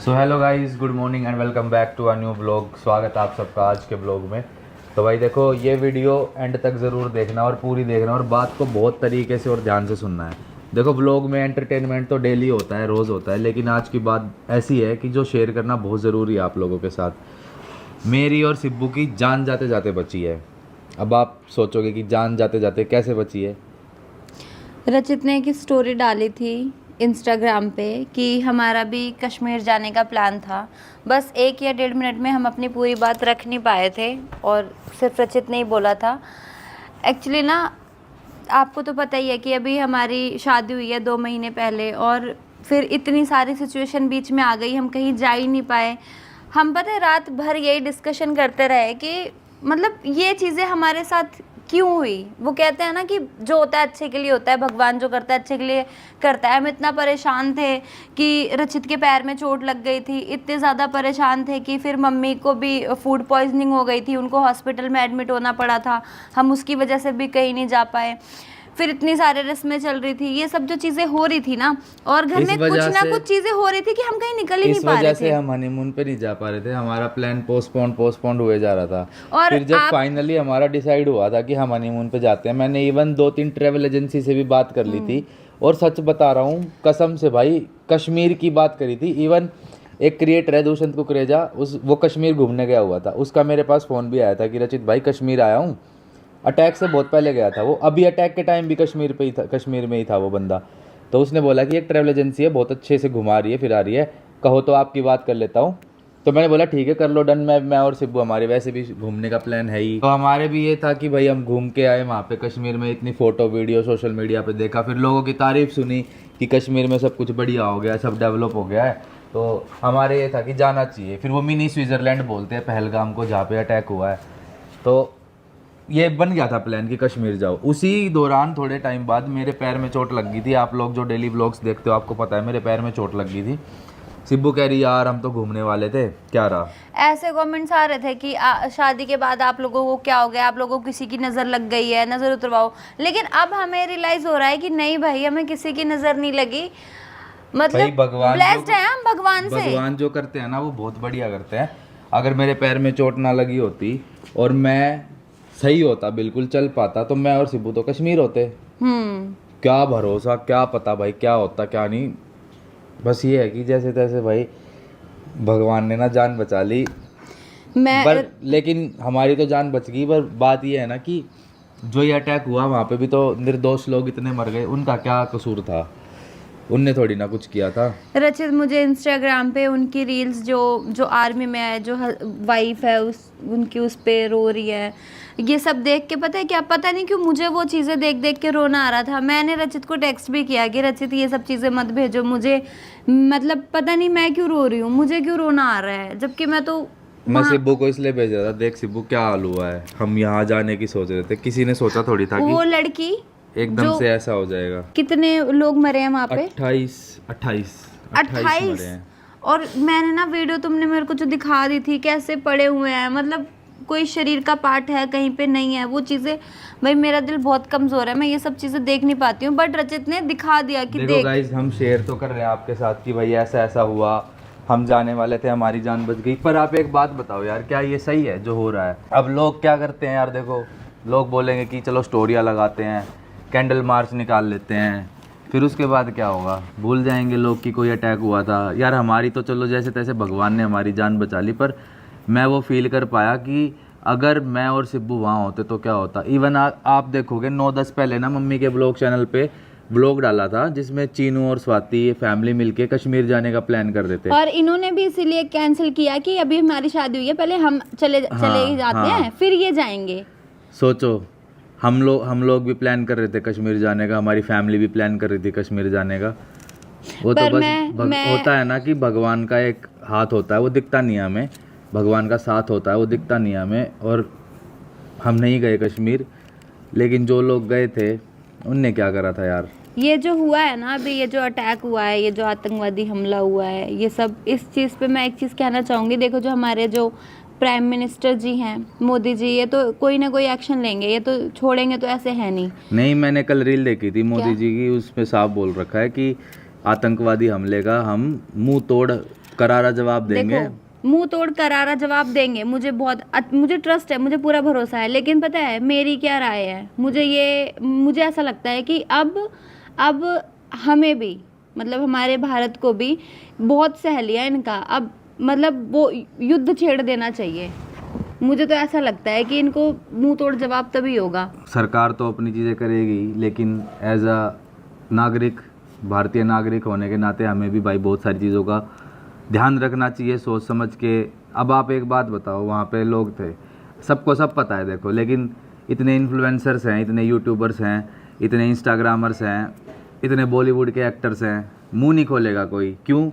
So hello guys, good morning and welcome back to a new blog. स्वागत है आप सबका आज के ब्लॉग में। तो भाई देखो, ये वीडियो एंड तक ज़रूर देखना और पूरी देखना और बात को बहुत तरीके से और ध्यान से सुनना है। देखो, ब्लॉग में एंटरटेनमेंट तो डेली होता है, रोज़ होता है, लेकिन आज की बात ऐसी है कि जो शेयर करना बहुत ज़रूरी है आप लोगों के साथ। मेरी और सिब्बू की जान जाते जाते बची है। अब आप सोचोगे कि जान जाते जाते कैसे बची है। रचित ने एक स्टोरी डाली थी इंस्टाग्राम पे कि हमारा भी कश्मीर जाने का प्लान था। बस 1 या 1.5 मिनट में हम अपनी पूरी बात रख नहीं पाए थे और सिर्फ रचित ने ही बोला था। एक्चुअली ना, आपको तो पता ही है कि अभी हमारी शादी हुई है 2 महीने पहले और फिर इतनी सारी सिचुएशन बीच में आ गई, हम कहीं जा ही नहीं पाए। हम पता है रात भर यही डिस्कशन करते रहे कि मतलब ये चीज़ें हमारे साथ क्यों हुई। वो कहते हैं ना कि जो होता है अच्छे के लिए होता है, भगवान जो करता है अच्छे के लिए करता है। हम इतना परेशान थे कि रचित के पैर में चोट लग गई थी, इतने ज़्यादा परेशान थे कि फिर मम्मी को भी फूड पॉइजनिंग हो गई थी, उनको हॉस्पिटल में एडमिट होना पड़ा था। हम उसकी वजह से भी कहीं नहीं जा पाए। फिर इतनी सारे रस्में चल रही थी, ये सब जो चीज़ें हो रही थी ना, और घर में कुछ ना कुछ चीज़ें हो रही थी कि हम कहीं निकल ही नहीं पा रहे थे। इस वजह से हम हनीमून पे नहीं जा पा रहे थे। हमारा प्लान पोस्टपोन्ड हुए जा रहा था। और फिर जब फाइनली हमारा डिसाइड हुआ था कि हम हनीमून पे जाते हैं, मैंने इवन 2-3 ट्रेवल एजेंसी से भी बात कर ली थी। और सच बता रहा हूँ, कसम से भाई, कश्मीर की बात करी थी। इवन एक क्रिएटर है दुष्यंत कुकरेजा, वो कश्मीर घूमने गया हुआ था। उसका मेरे पास फ़ोन भी आया था कि रचित भाई कश्मीर आया हूँ। अटैक से बहुत पहले गया था वो, अभी अटैक के टाइम भी कश्मीर पे ही था, कश्मीर में ही था वो बंदा। तो उसने बोला कि एक ट्रैवल एजेंसी है, बहुत अच्छे से घुमा रही है, फिरा रही है, कहो तो आपकी बात कर लेता हूँ। तो मैंने बोला ठीक है, कर लो डन। मैं और सिब्बू, हमारे वैसे भी घूमने का प्लान है ही। तो हमारे भी ये था कि भाई हम घूम के आए वहाँ पे कश्मीर में। इतनी फ़ोटो वीडियो सोशल मीडिया पे देखा, फिर लोगों की तारीफ़ सुनी कि कश्मीर में सब कुछ बढ़िया हो गया, सब डेवलप हो गया है। तो हमारे ये था कि जाना चाहिए। फिर वो मिनी स्विट्ज़रलैंड बोलते हैं पहलगाम को, जहाँ पे अटैक हुआ है। तो ये बन गया था प्लान कि कश्मीर जाओ। उसी दौरान थोड़े टाइम बाद मेरे पैर में चोट लग गई थी। आप लोग जो डेली व्लॉग्स देखते हो आपको पता है मेरे पैर में चोट लग गई थी। सिब्बू कह रही यार हम तो घूमने वाले थे, क्या रहा। ऐसे कमेंट्स आ रहे थे कि शादी के बाद आप लोगों को क्या हो गया, आप लोगों को किसी की नज़र लग गई है, नज़र उतरवाओ। लेकिन अब हमें रियलाइज हो रहा है कि नहीं भाई, हमें किसी की नज़र नहीं लगी। मतलब ब्लेस्ड है हम भगवान से। भगवान जो करते हैं ना वो बहुत बढ़िया करते हैं। अगर मेरे पैर में चोट ना लगी होती और मैं सही होता, बिल्कुल चल पाता, तो मैं और सिब्बू तो कश्मीर होते। क्या भरोसा, क्या पता भाई क्या होता क्या नहीं। बस ये है कि जैसे तैसे भाई भगवान ने ना जान बचा ली। लेकिन हमारी तो जान बच गई। पर बात ये है ना कि जो ये अटैक हुआ वहाँ पे भी तो निर्दोष लोग इतने मर गए, उनका क्या कसूर था, उनने थोड़ी ना कुछ किया था। रचित मुझे इंस्टाग्राम पे उनकी रील्स जो आर्मी में है, जो वाइफ है उनकी उस पे रो रही है, ये सब देख के पता है क्या, पता नहीं क्यों मुझे वो चीज़ें देख देख के रोना आ रहा था। मैंने रचित को टेक्स्ट भी किया कि रचित ये सब चीज़ें मत भेजो मुझे, मतलब पता नहीं मैं क्यों रो रही हूँ, मुझे क्यों रोना आ रहा है, जबकि मैं सिब्बू को इसलिए भेज रहा था, देख सिब्बू क्या हाल हुआ है, हम यहाँ जाने की सोच रहे थे। किसी ने सोचा थोड़ी था कि वो लड़की एकदम से ऐसा हो जाएगा। कितने लोग मरे हैं वहाँ पे? 28 मरे हैं। और मैंने ना वीडियो तुमने मेरे को जो दिखा दी थी, कैसे पड़े हुए हैं, मतलब कोई शरीर का पार्ट है कहीं पे नहीं है, वो चीज़ें। भाई मेरा दिल बहुत कमज़ोर है, मैं ये सब चीज़ें देख नहीं पाती हूँ, बट रचित ने दिखा दिया कि देखो गाइस, हम शेयर तो कर रहे हैं आपके साथ कि भाई ऐसा ऐसा हुआ, हम जाने वाले थे, हमारी जान बच गई। पर आप एक बात बताओ यार, क्या ये सही है जो हो रहा है? अब लोग क्या करते हैं यार, देखो लोग बोलेंगे कि चलो स्टोरियाँ लगाते हैं, कैंडल मार्च निकाल लेते हैं, फिर उसके बाद क्या होगा, भूल जाएंगे लोग कि कोई अटैक हुआ था। यार हमारी तो चलो जैसे तैसे भगवान ने हमारी जान बचा ली, पर मैं वो फील कर पाया कि अगर मैं और सिब्बू वहाँ होते तो क्या होता। इवन आप देखोगे 9-10 पहले ना मम्मी के ब्लॉग चैनल पे ब्लॉग डाला था जिसमें चीनू और स्वाति ये फैमिली मिलके कश्मीर जाने का प्लान कर रहे थे। और इन्होंने भी इसीलिए कैंसिल किया कि अभी हमारी शादी हुई है, पहले हम चले जाते हैं, फिर ये जाएंगे। सोचो, हम लोग भी प्लान कर रहे थे कश्मीर जाने का, हमारी फैमिली भी प्लान कर रही थी कश्मीर जाने का। वो तो बस होता है ना कि भगवान का एक हाथ होता है, वो दिखता नहीं है हमें। भगवान का साथ होता है, वो दिखता नहीं है हमें। और हम नहीं गए कश्मीर, लेकिन जो लोग गए थे उनने क्या करा था यार। ये जो हुआ है ना अभी, ये जो अटैक हुआ है, ये जो आतंकवादी हमला हुआ है, ये सब, इस चीज़ पे मैं एक चीज़ कहना चाहूँगी। देखो, जो हमारे जो प्राइम मिनिस्टर जी हैं, मोदी जी, ये तो कोई ना कोई एक्शन लेंगे, ये तो छोड़ेंगे तो ऐसे है नहीं। मैंने कल रील देखी थी मोदी जी की, उसमें साफ बोल रखा है कि आतंकवादी हमले का हम मुंह तोड़ करारा जवाब देंगे। देखो मुंह तोड़ करारा जवाब देंगे, मुझे ट्रस्ट है, मुझे पूरा भरोसा है। लेकिन पता है मेरी क्या राय है, मुझे ऐसा लगता है कि अब हमें भी मतलब हमारे भारत को भी बहुत सह लिया इनका, अब मतलब वो युद्ध छेड़ देना चाहिए। मुझे तो ऐसा लगता है कि इनको मुंह तोड़ जवाब तभी होगा। सरकार तो अपनी चीज़ें करेगी, लेकिन एज अ नागरिक, भारतीय नागरिक होने के नाते हमें भी भाई बहुत सारी चीज़ों का ध्यान रखना चाहिए, सोच समझ के। अब आप एक बात बताओ, वहाँ पे लोग थे, सबको सब पता है देखो, लेकिन इतने इन्फ्लुएंसर्स हैं, इतने यूट्यूबर्स हैं, इतने इंस्टाग्रामर्स हैं, इतने बॉलीवुड के एक्टर्स हैं, मुंह नहीं खोलेगा कोई। क्यों?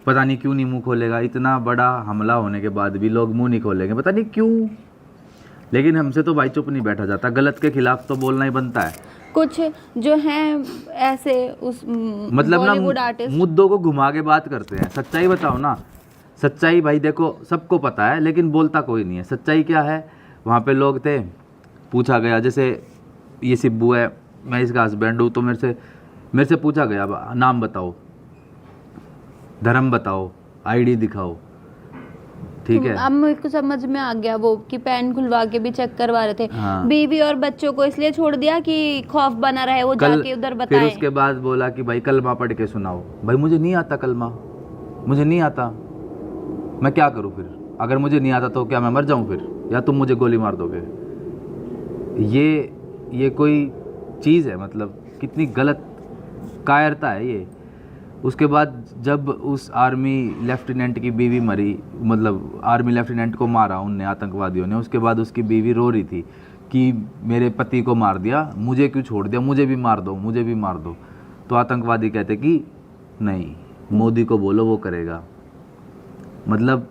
पता नहीं क्यों नहीं मुंह खोलेगा। इतना बड़ा हमला होने के बाद भी लोग मुंह नहीं खोलेंगे, पता नहीं क्यों। लेकिन हमसे तो भाई चुप नहीं बैठा जाता, गलत के खिलाफ तो बोलना ही बनता है। कुछ जो हैं ऐसे उस मतलब बॉलीवुड ना आर्टिस्ट मुद्दों को घुमा के बात करते हैं। सच्चाई बताओ ना, सच्चाई भाई देखो सबको पता है, लेकिन बोलता कोई नहीं है। सच्चाई क्या है? वहाँ पे लोग थे, पूछा गया, जैसे ये सिब्बू है, मैं इसका हस्बैंड हूँ, तो मेरे से पूछा गया नाम बताओ, धर्म बताओ, आईडी दिखाओ, ठीक है। अब मेरे को समझ में आ गया वो कि पैन खुलवा के भी चेक करवा रहे थे। हाँ। बीवी और बच्चों को इसलिए छोड़ दिया कि खौफ बना रहे, वो जाके उधर फिर बताएं। उसके बाद बोला कि भाई कलमा पढ़ के सुनाओ। भाई मुझे नहीं आता कलमा, मुझे नहीं आता, मैं क्या करूँ फिर? अगर मुझे नहीं आता तो क्या मैं मर जाऊँ फिर, या तुम मुझे गोली मार दोगे? ये कोई चीज़ है? मतलब कितनी गलत कायरता है ये। उसके बाद जब उस आर्मी लेफ्टिनेंट की बीवी मरी, मतलब आर्मी लेफ्टिनेंट को मारा उनने, आतंकवादियों ने, उसके बाद उसकी बीवी रो रही थी कि मेरे पति को मार दिया, मुझे क्यों छोड़ दिया, मुझे भी मार दो, मुझे भी मार दो। तो आतंकवादी कहते कि नहीं, मोदी को बोलो वो करेगा। मतलब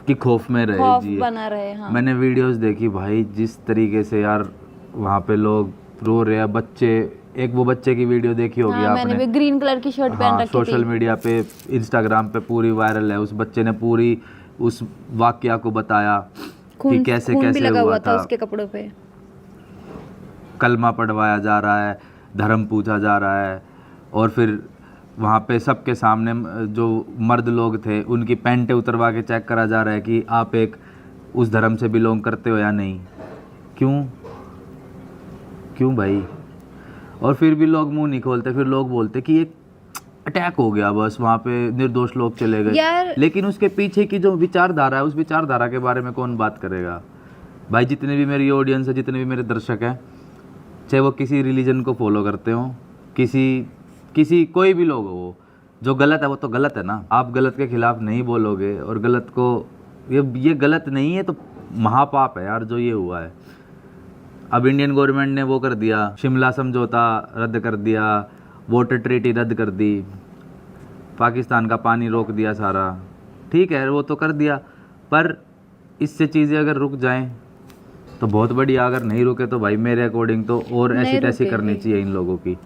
कि खौफ में रहे, खौफ जी बना रहे। हाँ। मैंने वीडियोस देखी भाई, जिस तरीके से यार वहाँ पे लोग रो रहे हैं, बच्चे, एक वो बच्चे की वीडियो देखी होगी हाँ, मैंने आपने, भी ग्रीन कलर की शर्ट पहन हाँ, रखी सोशल थी। मीडिया पे, इंस्टाग्राम पे पूरी वायरल है। उस बच्चे ने पूरी उस वाकया को बताया कि कैसे खून भी कैसे लगा हुआ हुआ था था। उसके कपड़ों पे। कलमा पढ़वाया जा रहा है, धर्म पूछा जा रहा है, और फिर वहाँ पे सबके सामने जो मर्द लोग थे उनकी पैंटें उतरवा के चेक करा जा रहा है कि आप एक उस धर्म से बिलोंग करते हो या नहीं। क्यों भाई? और फिर भी लोग मुंह नहीं खोलते। फिर लोग बोलते कि एक अटैक हो गया, बस वहाँ पे निर्दोष लोग चले गए। लेकिन उसके पीछे की जो विचारधारा है, उस विचारधारा के बारे में कौन बात करेगा? भाई जितने भी मेरी ऑडियंस है, जितने भी मेरे दर्शक हैं, चाहे वो किसी रिलीजन को फॉलो करते हो, किसी कोई भी लोग हो, जो गलत है वो तो गलत है ना। आप गलत के खिलाफ नहीं बोलोगे और गलत को, ये गलत नहीं है तो महापाप है यार जो ये हुआ है। अब इंडियन गवर्नमेंट ने वो कर दिया, शिमला समझौता रद्द कर दिया, वाटर ट्रीटी रद्द कर दी, पाकिस्तान का पानी रोक दिया सारा, ठीक है वो तो कर दिया, पर इससे चीज़ें अगर रुक जाएं तो बहुत बढ़िया। अगर नहीं रुके तो भाई मेरे अकॉर्डिंग तो और ऐसी तैसी करनी चाहिए इन लोगों की।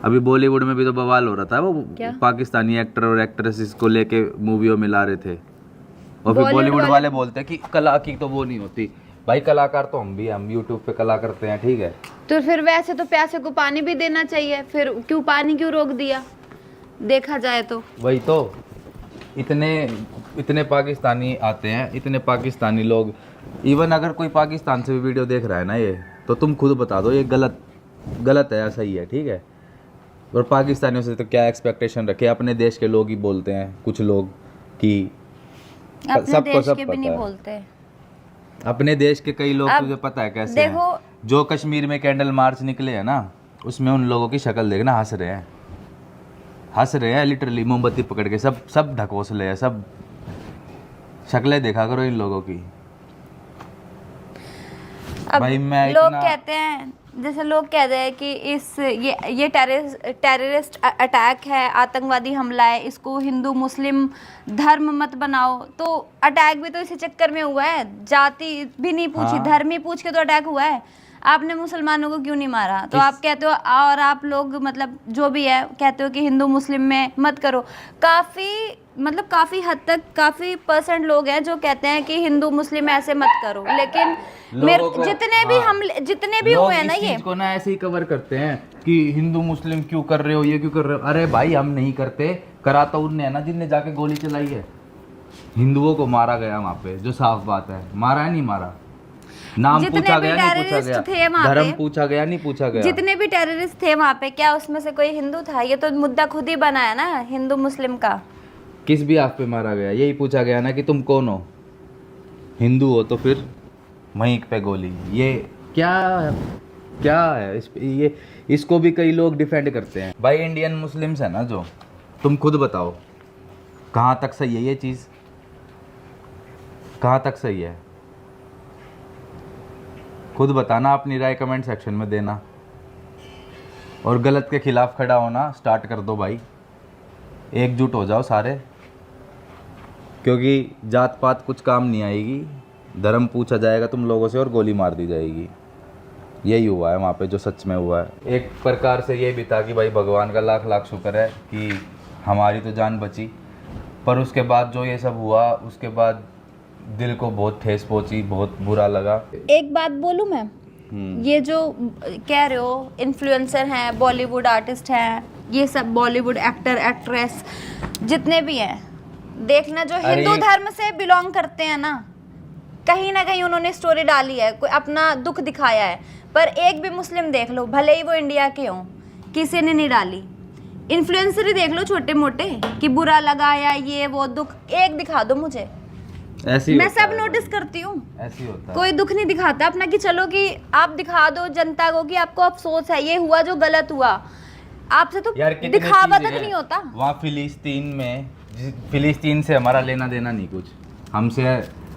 अभी बॉलीवुड में भी तो बवाल हो रहा था, वो पाकिस्तानी एक्टर और एक्ट्रेसेस को लेके मूवियों में ला रहे थे, और फिर बॉलीवुड वाले बोलते हैं कि कला की तो वो नहीं होती। भाई कलाकार तो हम भी हैं, हम यूट्यूब पे कला करते हैं, ठीक है। तो फिर वैसे तो प्यासे को पानी भी देना चाहिए, फिर पानी क्यों रोक दिया? देखा जाए तो वही तो, इतने पाकिस्तानी आते हैं, इतने पाकिस्तानी लोग। इवन अगर कोई पाकिस्तान से भी वीडियो देख रहा है ना ये, तो तुम खुद बता दो ये गलत है या सही है, ठीक है। और पाकिस्तानियों से तो क्या एक्सपेक्टेशन रखे? अपने देश के लोग ही बोलते हैं कुछ लोग कि अपने देश के भी नहीं बोलते। अपने देश के कई लोग तुझे पता है कैसे देखो हैं? जो कश्मीर में कैंडल मार्च निकले हैं ना, उसमें उन लोगों की शक्ल देखना, हंस रहे हैं लिटरली, मोमबत्ती पकड़ के, सब ढकोसले हैं, सब शक्लें देखा करो इन लोगों की। अब भाई मैं लोग कहते हैं, जैसे लोग कहते हैं कि ये टेररिस्ट अटैक है, आतंकवादी हमला है, इसको हिंदू मुस्लिम धर्म मत बनाओ। तो अटैक भी तो इसी चक्कर में हुआ है, जाति भी नहीं पूछी, हाँ। धर्म ही पूछ के तो अटैक हुआ है। आपने मुसलमानों को क्यों नहीं मारा? तो आप कहते हो, और आप लोग मतलब जो भी है कहते हो कि हिंदू मुस्लिम में मत करो। काफ़ी मतलब काफी हद तक काफी % लोग हैं जो कहते हैं कि हिंदू मुस्लिम ऐसे मत करो, लेकिन लोगों को- जितने भी हाँ। हम जितने भी लोग हुए हैं ना इस ये चीज को ना ऐसे ही कवर करते हैं कि हिंदू मुस्लिम क्यों कर रहे हो, ये क्यों कर रहे हो। अरे भाई हम नहीं करते, करा तो उनने है ना जिनने जाके गोली चलाई है। हिंदुओं को मारा गया वहाँ पे, जो साफ बात है। मारा है नहीं मारा, नाम जितने पूछा भी गया नहीं पूछा टेररिस्ट थे गया, वहाँ धर्म पे, पूछा गया नहीं पूछा गया। जितने भी टेररिस्ट थे वहाँ पे, क्या उसमें से कोई हिंदू था? ये तो मुद्दा खुद ही बना है ना हिंदू मुस्लिम का। किस भी आप पे मारा गया, यही पूछा गया ना कि तुम कौन हो, हिंदू हो तो फिर वहीं पे गोली। ये क्या क्या है ये इसको भी कई लोग डिफेंड करते हैं। भाई इंडियन मुस्लिम्स है ना जो, तुम खुद बताओ कहाँ तक सही है ये चीज़, कहाँ तक सही है? खुद बताना, अपनी राय कमेंट सेक्शन में देना, और गलत के खिलाफ खड़ा होना स्टार्ट कर दो भाई। एकजुट हो जाओ सारे, क्योंकि जात पात कुछ काम नहीं आएगी। धर्म पूछा जाएगा तुम लोगों से और गोली मार दी जाएगी। यही हुआ है वहाँ पे जो सच में हुआ है। एक प्रकार से ये भी था कि भाई भगवान का लाख लाख शुक्र है कि हमारी तो जान बची, पर उसके बाद जो ये सब हुआ उसके बाद दिल को बहुत ठेस पहुंची, बहुत बुरा लगा। एक बात बोलूं मैं, ये जो कह रहे हो इन्फ्लुएंसर हैं, बॉलीवुड आर्टिस्ट हैं, ये सब बॉलीवुड एक्टर एक्ट्रेस जितने भी हैं, देखना जो हिंदू धर्म से बिलोंग करते हैं ना कहीं उन्होंने स्टोरी डाली है, कोई अपना दुख दिखाया है, पर एक भी मुस्लिम देख लो, भले ही वो इंडिया के हों, किसी ने नहीं डाली। इन्फ्लुएंसर ही देख लो छोटे मोटे कि बुरा लगा या ये वो दुख, एक दिखा दो मुझे। ऐसी मैं सब नोटिस करती हूँ, ऐसी होता है। कोई दुख नहीं दिखाता अपना कि चलो कि आप दिखा दो जनता को कि आपको अफसोस है ये हुआ जो गलत हुआ। आपसे तो यार कितनी दिखावा चीजें तक हैं। नहीं होता। वहाँ फिलिस्तीन से हमारा लेना देना नहीं कुछ, हमसे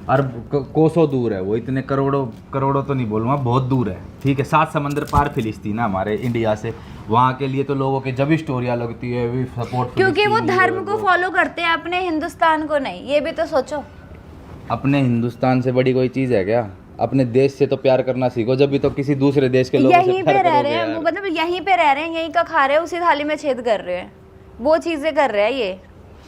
अरब कोसों दूर है वो, इतने करोड़ों तो नहीं बोलूँगा, बहुत दूर है। ठीक है, 7 समंदर पार फिलिस्तीन है हमारे इंडिया से। वहाँ के लिए तो लोगों की जब भी स्टोरियाँ लगती है भी सपोर्ट, क्योंकि वो धर्म को फॉलो करते हैं, अपने हिंदुस्तान को नहीं। ये भी तो सोचो, अपने हिंदुस्तान से बड़ी कोई चीज़ है क्या? अपने देश से तो प्यार करना सीखो, जब भी तो किसी दूसरे देश के लोगों से यहीं प्यार पे रह करोगे रहे हैं यार। वो, मतलब यहीं पे रह रहे हैं, यहीं का खा रहे हैं, उसी थाली में छेद कर रहे हैं, वो चीजें कर रहे हैं। ये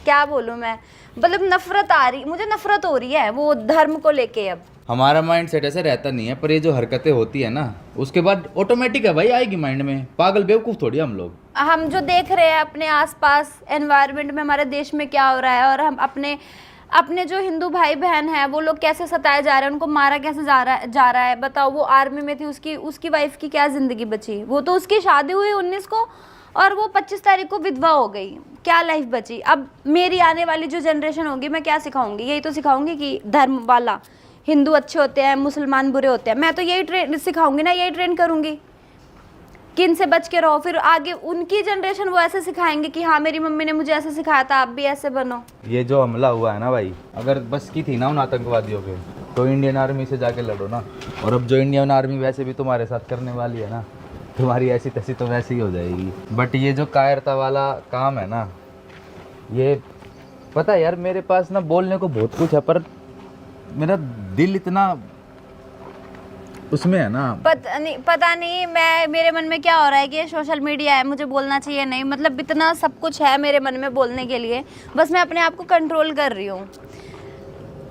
क्या बोलूं मैं, मतलब नफरत आ रही, मुझे नफरत हो रही है वो धर्म को लेके। अब हमारा माइंड सेट ऐसे रहता नहीं है, पर ये जो हरकतें होती है ना उसके बाद ऑटोमेटिक है भाई आएगी माइंड में। पागल बेवकूफ़ थोड़ी हम लोग। हम जो देख रहे हैं अपने आसपास एनवायरनमेंट में, हमारे देश में क्या हो रहा है, और हम अपने जो हिंदू भाई बहन हैं वो लोग कैसे सताए जा रहे हैं, उनको मारा कैसे जा रहा है। बताओ, वो आर्मी में थी, उसकी वाइफ की क्या ज़िंदगी बची? वो तो उसकी शादी हुई 19 को और वो 25 तारीख को विधवा हो गई, क्या लाइफ बची? अब मेरी आने वाली जो जनरेशन होगी, मैं क्या सिखाऊंगी? यही तो सिखाऊंगी कि धर्म वाला हिंदू अच्छे होते हैं, मुसलमान बुरे होते हैं। मैं तो यही ट्रेन सिखाऊंगी ना, यही ट्रेन करूंगी कि इनसे बच के रहो। फिर आगे उनकी जनरेशन वो ऐसे सिखाएंगे कि हाँ मेरी मम्मी ने मुझे ऐसे सिखाया था, आप भी ऐसे बनो। ये जो हमला हुआ है ना भाई, अगर बस की थी ना उन आतंकवादियों के, तो इंडियन आर्मी से जाके लड़ो ना। और अब जो इंडियन आर्मी वैसे भी तुम्हारे साथ करने वाली है ना, तुम्हारी ऐसी तैसी तो वैसे ही हो जाएगी। बट ये जो कायरता वाला काम है ना, ये पता है यार, मेरे पास ना बोलने को बहुत कुछ है, पर मेरा दिल इतना उसमें है ना। पता नहीं मेरे मन में क्या हो रहा है कि ये सोशल मीडिया है, मुझे बोलना चाहिए नहीं, मतलब इतना सब कुछ है मेरे मन में बोलने के लिए, बस मैं अपने आप को कंट्रोल कर रही हूँ।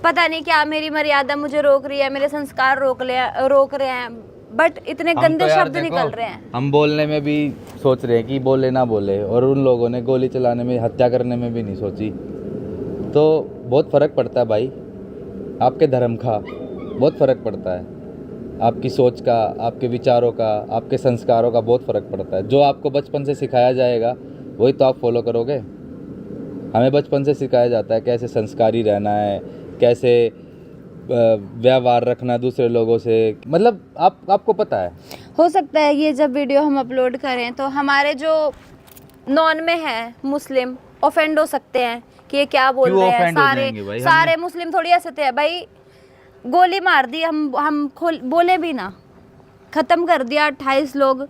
पता नहीं क्या मेरी मर्यादा मुझे रोक रही है, मेरे संस्कार रोक रहे हैं, बट इतने गंदे शब्द निकल रहे हैं। हम बोलने में भी सोच रहे हैं कि बोले ना बोले, और उन लोगों ने गोली चलाने में, हत्या करने में भी नहीं सोची। तो बहुत फ़र्क पड़ता है भाई, आपके धर्म का बहुत फ़र्क पड़ता है, आपकी सोच का, आपके विचारों का, आपके संस्कारों का बहुत फ़र्क पड़ता है। जो आपको बचपन से सिखाया जाएगा वही तो आप फॉलो करोगे। हमें बचपन से सिखाया जाता है कैसे संस्कारी रहना है, कैसे व्यवहार रखना दूसरे लोगों से, मतलब आपको पता है। हो सकता है ये जब वीडियो हम अपलोड करें तो हमारे जो नॉन में है मुस्लिम ऑफेंड हो सकते हैं कि ये क्या बोल रहे हैं। सारे मुस्लिम थोड़ी ऐसे थे भाई, गोली मार दी, हम बोले भी ना, खत्म कर दिया 28 लोग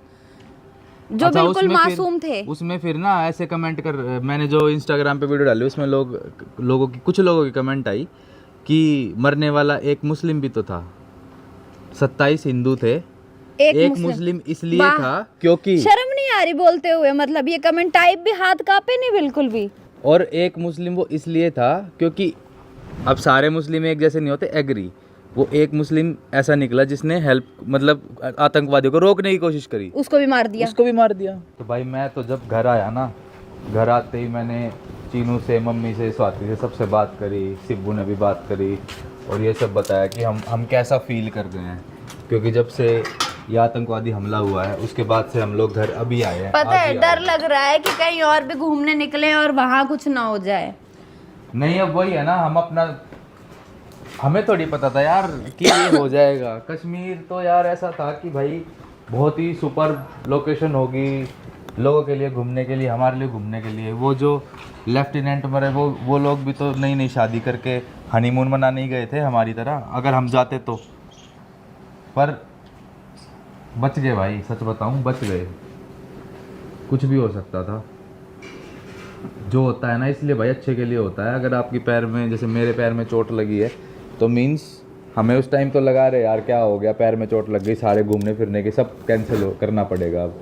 जो बिल्कुल मासूम थे। उसमें फिर ना ऐसे कमेंट कर, मैंने जो इंस्टाग्राम पे वीडियो डाली उसमें कुछ लोगों की कमेंट आई कि मरने वाला एक मुस्लिम भी तो था, 27 हिंदू थे, एक मुस्लिम इसलिए था क्योंकि शर्म नहीं आ रही बोलते हुए, मतलब ये कमेंट टाइप भी हाथ कांपे नहीं बिल्कुल भी। और एक मुस्लिम वो इसलिए था क्योंकि अब सारे मुस्लिम एक जैसे नहीं होते, एग्री। वो एक मुस्लिम ऐसा निकला जिसने हेल्प मतलब आतंकवादियों को रोकने की कोशिश करी, उसको भी मार दिया। उसको भी मार दिया। तो भाई मैं तो जब घर आया ना, घर आते ही मैंने चीनू से, मम्मी से, स्वाति से सबसे बात करी, सिब्बू ने भी बात करी और ये सब बताया कि हम कैसा फील कर रहे हैं, क्योंकि जब से ये आतंकवादी हमला हुआ है उसके बाद से हम लोग घर अभी आए हैं। पता है आज ही डर आए। लग रहा है कि कहीं और भी घूमने निकले और वहां कुछ ना हो जाए। नहीं अब वही है ना, हम अपना, हमें थोड़ी पता था यार कि ये हो जाएगा। कश्मीर तो यार ऐसा था कि भाई बहुत ही सुपर लोकेशन होगी लोगों के लिए घूमने के लिए, हमारे लिए घूमने के लिए। वो जो लेफ्टिनेंट मरे वो लोग भी तो नई नई शादी करके हनीमून मनाने ही गए थे हमारी तरह, अगर हम जाते तो। पर बच गए भाई, सच बताऊं बच गए। कुछ भी हो सकता था। जो होता है ना इसलिए भाई अच्छे के लिए होता है। अगर आपकी पैर में, जैसे मेरे पैर में चोट लगी है तो मीन्स हमें उस टाइम तो लगा रहे यार क्या हो गया, पैर में चोट लग गई, सारे घूमने फिरने के सब कैंसिल करना पड़ेगा अब।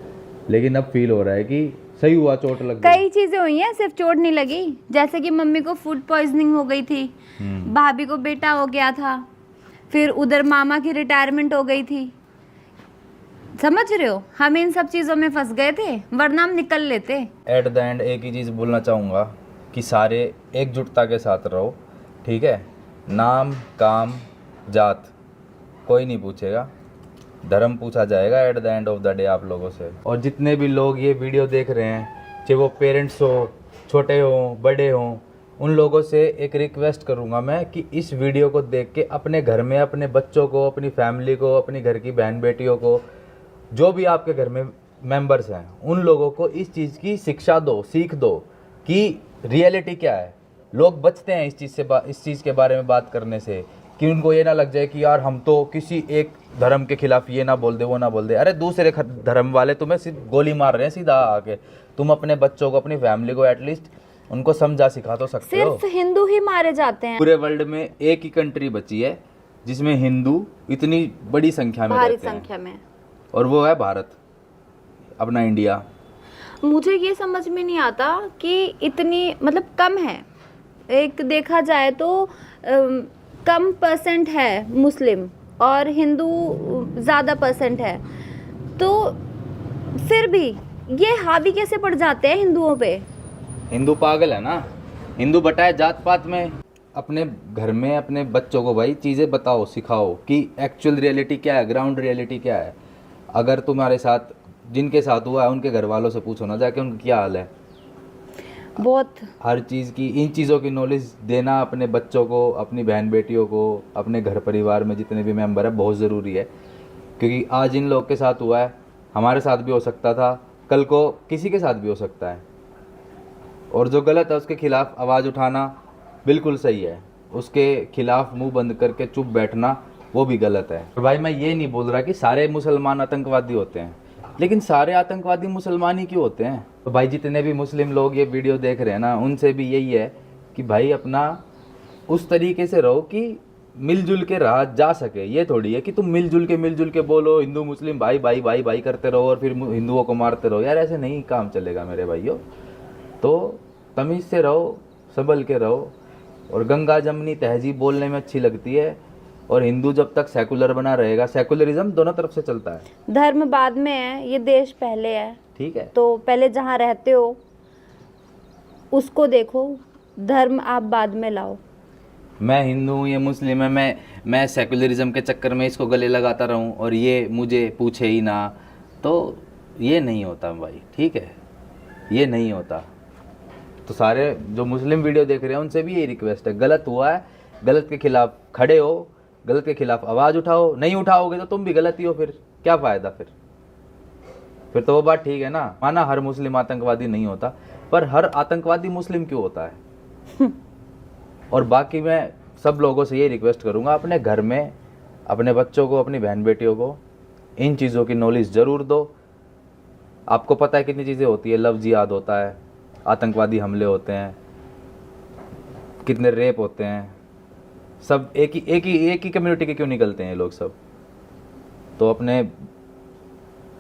लेकिन अब फील हो रहा है कि सही हुआ चोट लग गई। कई चीजें हुई हैं, सिर्फ चोट नहीं लगी। जैसे कि मम्मी को फूड पॉइजनिंग हो गई थी, भाभी को बेटा हो गया था, फिर उधर मामा की रिटायरमेंट हो गई थी। समझ रहे हो, हम इन सब चीजों में फंस गए थे, वरना हम निकल लेते। एट द एंड एक ही चीज़ बोलना चाहूँगा कि सारे एकजुटता के साथ रहो, ठीक है। नाम, काम, जात कोई नहीं पूछेगा, धर्म पूछा जाएगा at the end of the day आप लोगों से। और जितने भी लोग ये वीडियो देख रहे हैं, चाहे वो पेरेंट्स हो, छोटे हों, बड़े हों, उन लोगों से एक रिक्वेस्ट करूंगा मैं कि इस वीडियो को देख के अपने घर में अपने बच्चों को, अपनी फैमिली को, अपनी घर की बहन बेटियों को, जो भी आपके घर में मेंबर्स हैं, उन लोगों को इस चीज़ की शिक्षा दो, सीख दो कि रियलिटी क्या है। लोग बचते हैं इस चीज़ के बारे में बात करने से, कि उनको ये ना लग जाए कि यार हम तो किसी एक धर्म के खिलाफ ये ना बोल दे, वो ना बोल दे। अरे दूसरे धर्म वाले तुम्हें सिर्फ गोली मार रहे हैं सीधा आके, तुम अपने बच्चों को, अपनी फैमिली को एटलीस्ट उनको समझा सिखा तो सकते हो। सिर्फ हिंदू ही मारे जाते हैं। पूरे वर्ल्ड में एक ही कंट्री बची है जिसमें हिंदू इतनी बड़ी संख्या में भारी रहते हैं, संख्या में, और वो है भारत, अपना इंडिया। मुझे ये समझ में नहीं आता कि इतनी मतलब कम है। एक देखा जाए तो कम परसेंट है मुस्लिम और हिंदू ज़्यादा परसेंट है, तो फिर भी ये हावी कैसे पड़ जाते हैं हिंदुओं पे। हिंदू पागल है ना, हिंदू बटा है जात पात में। अपने घर में अपने बच्चों को भाई चीज़ें बताओ, सिखाओ कि एक्चुअल रियलिटी क्या है, ग्राउंड रियलिटी क्या है। अगर तुम्हारे साथ, जिनके साथ हुआ है उनके घर वालों से पूछो ना जाके उनका क्या हाल है। बहुत हर चीज़ की, इन चीज़ों की नॉलेज देना अपने बच्चों को, अपनी बहन बेटियों को, अपने घर परिवार में जितने भी मेंबर है, बहुत ज़रूरी है। क्योंकि आज इन लोग के साथ हुआ है, हमारे साथ भी हो सकता था, कल को किसी के साथ भी हो सकता है। और जो गलत है उसके खिलाफ आवाज़ उठाना बिल्कुल सही है, उसके खिलाफ मुंह बंद करके चुप बैठना वो भी गलत है। और भाई मैं ये नहीं बोल रहा कि सारे मुसलमान आतंकवादी होते हैं, लेकिन सारे आतंकवादी मुसलमान ही क्यों होते हैं। तो भाई जितने भी मुस्लिम लोग ये वीडियो देख रहे हैं ना, उनसे भी यही है कि भाई अपना उस तरीके से रहो कि मिलजुल के रहा जा सके। ये थोड़ी है कि तुम मिलजुल के बोलो हिंदू मुस्लिम भाई भाई भाई भाई करते रहो और फिर हिंदुओं को मारते रहो। यार ऐसे नहीं काम चलेगा मेरे भाइयों। तो तमीज़ से रहो, संभल के रहो। और गंगा जमनी तहजीब बोलने में अच्छी लगती है, और हिंदू जब तक सेकुलर बना रहेगा, सेकुलरिज्म दोनों तरफ से चलता है। धर्म बाद में है, ये देश पहले है, ठीक है, तो पहले जहाँ रहते हो उसको देखो, धर्म आप बाद में लाओ। मैं हिंदू हूँ, ये मुस्लिम है, मैं सेकुलरिज्म के चक्कर में इसको गले लगाता रहूँ और ये मुझे पूछे ही ना, तो ये नहीं होता भाई, ठीक है, ये नहीं होता। तो सारे जो मुस्लिम वीडियो देख रहे हैं उनसे भी यही रिक्वेस्ट है, गलत हुआ है, गलत के खिलाफ खड़े हो, गलत के खिलाफ आवाज़ उठाओ। नहीं उठाओगे तो तुम भी गलत ही हो, फिर क्या फ़ायदा। फिर तो वो बात ठीक है ना, माना हर मुस्लिम आतंकवादी नहीं होता, पर हर आतंकवादी मुस्लिम क्यों होता है। और बाकी मैं सब लोगों से ये रिक्वेस्ट करूँगा, अपने घर में अपने बच्चों को, अपनी बहन बेटियों को इन चीज़ों की नॉलेज ज़रूर दो। आपको पता है कितनी चीज़ें होती है, लव जिहाद होता है, आतंकवादी हमले होते हैं, कितने रेप होते हैं, सब एक ही कम्युनिटी के क्यों निकलते हैं ये लोग सब। तो अपने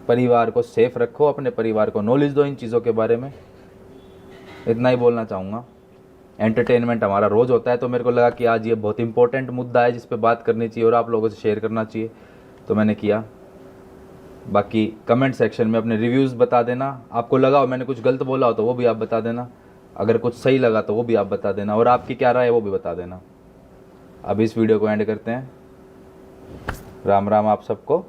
परिवार को सेफ रखो, अपने परिवार को नॉलेज दो इन चीज़ों के बारे में, इतना ही बोलना चाहूँगा। एंटरटेनमेंट हमारा रोज़ होता है, तो मेरे को लगा कि आज ये बहुत इंपॉर्टेंट मुद्दा है जिस पे बात करनी चाहिए और आप लोगों से शेयर करना चाहिए, तो मैंने किया। बाकी कमेंट सेक्शन में अपने रिव्यूज़ बता देना, आपको लगा हो मैंने कुछ गलत बोला हो तो वो भी आप बता देना, अगर कुछ सही लगा तो वो भी आप बता देना, और आपकी क्या राय है वो भी बता देना। अब इस वीडियो को एंड करते हैं। राम राम आप सबको।